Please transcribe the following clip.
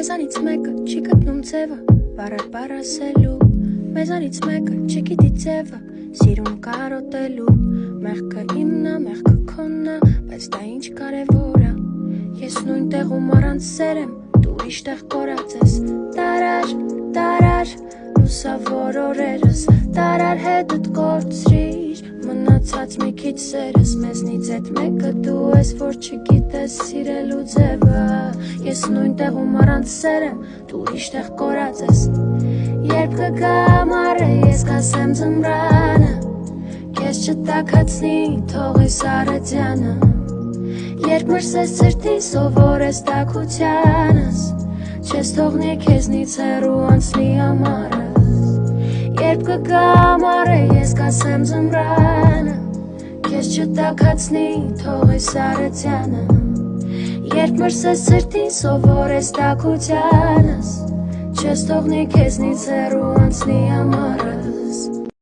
Մեզանից մեկը չի գտնում ձևը բառ ասելու, մեզանից մեկը չգիտի ձևը սիրուն կարոտելու, մեղքը իմն է, մեղքը քոնն է, բայց դա ինչ կարևոր է, ես նույն տեղում առանց սեր եմ, դու ուրիշ տեղ կորած ես, տարար, լուսավոր օրերս, տարար հետդ կորցրիր, մնացած մի քիչ սերս, մեզնից էդ մեկը դու ես, որ չգիտես սիրելու ձևը, ես նույն տեղում առանց սեր եմ, դու ուրիշ տեղ կորած ես, երբ կգա ամառը, ես կասեմ ձմռանը, քեզ չտաքացնի թողիս առեթյանը, երբ մրսես սրտի սովորես տաքությանս, չես թողնի քեզնից հեռու անցնի ամառս, երբ կգա ամառը, ես կասեմ ձմռանը, քեզ չտաքացնի թողիս առեթյանը, երբ մրսես սրտի սովորես տաքությանս, չես թողնի քեզնից հեռու անցնի ամառս